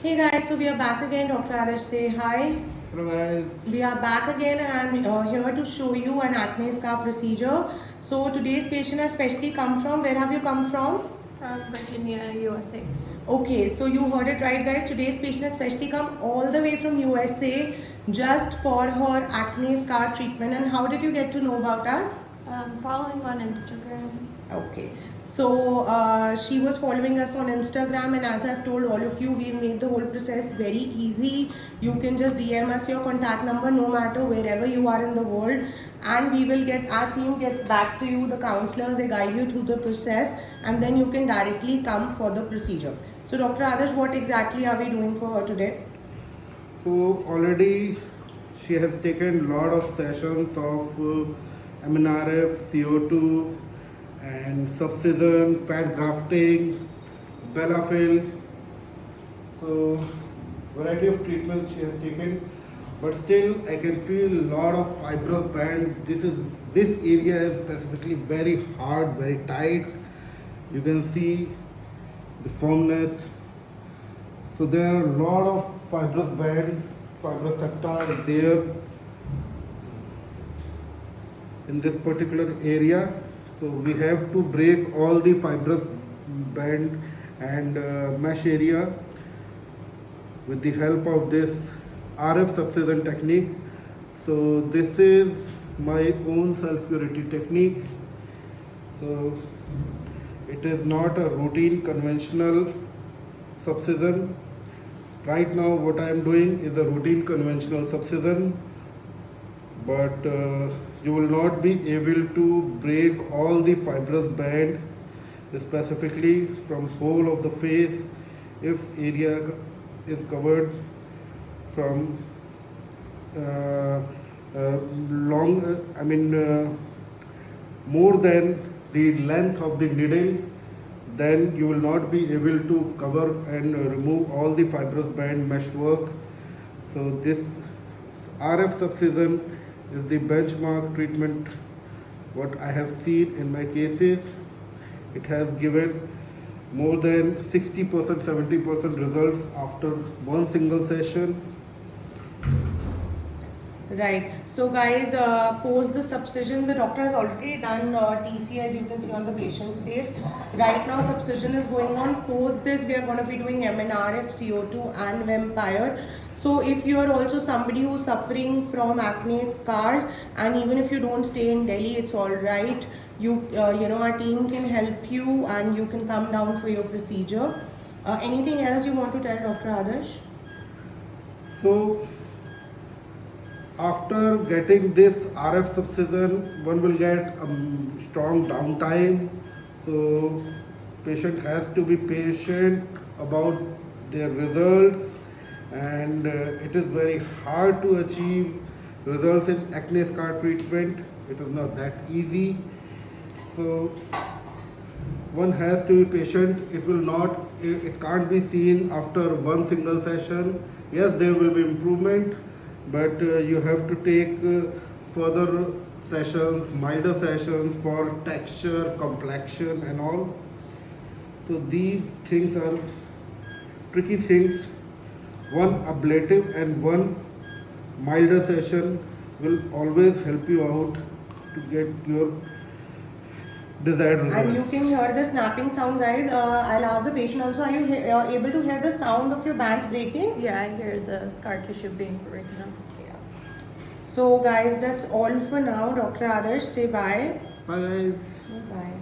Hey guys, so we are back again. Dr. Adarsh, say hi. Hello guys. We are back again and I'm here to show you an acne scar procedure. So today's patient has specially come from, where have you come from? From Virginia, USA. Okay, so you heard it right guys. Today's patient has specially come all the way from USA just for her acne scar treatment. And how did you get to know about us? Following on Instagram. Okay, so she was following us on Instagram, and as I've told all of you, we made the whole process very easy. You can just DM us your contact number no matter wherever you are in the world, and we will get, our team gets back to you, the counselors, they guide you through the process, and then you can directly come for the procedure. So Dr. Adarsh, what exactly are we doing for her today? So already she has taken lot of sessions of MNRF, CO2 and subcision, fat grafting, Bellafill. So variety of treatments she has taken, but still I can feel a lot of fibrous band. This area is specifically very hard, very tight. You can see the firmness. So there are a lot of fibrous band, fibrous septa is there in this particular area. So we have to break all the fibrous band and mesh area with the help of this RF subcision technique. So this is my own self-purity technique. So it is not a routine conventional subcision. Right now what I am doing is a routine conventional subcision, but you will not be able to break all the fibrous band specifically from whole of the face if area is covered from more than the length of the needle. Then you will not be able to cover and remove all the fibrous band meshwork. So this RF subcision is the benchmark treatment what I have seen in my cases. It has given more than 60%, 70% results after one single session. Right. So guys, post the subcision, the doctor has already done TC, as you can see on the patient's face. Right now subcision is going on. Post this, we are going to be doing MNRF, CO2 and vampire. So if you are also somebody who's suffering from acne scars, and even if you don't stay in Delhi, it's all right. You know, our team can help you and you can come down for your procedure. Anything else you want to tell Dr. Adarsh? So after getting this RF subcision, one will get a strong downtime. So patient has to be patient about their results, and it is very hard to achieve results in acne scar treatment. It is not that easy. So one has to be patient. It can't be seen after one single session. Yes, there will be improvement, but you have to take further sessions, milder sessions for texture, complexion and all. So these things are tricky things. One ablative and one milder session will always help you out to get your desired results. And you can hear the snapping sound, guys. I'll ask the patient also, are you able to hear the sound of your bands breaking? Yeah, I hear the scar tissue being broken up. Yeah. So guys, that's all for now. Dr. Adarsh, say bye. Bye guys. Bye.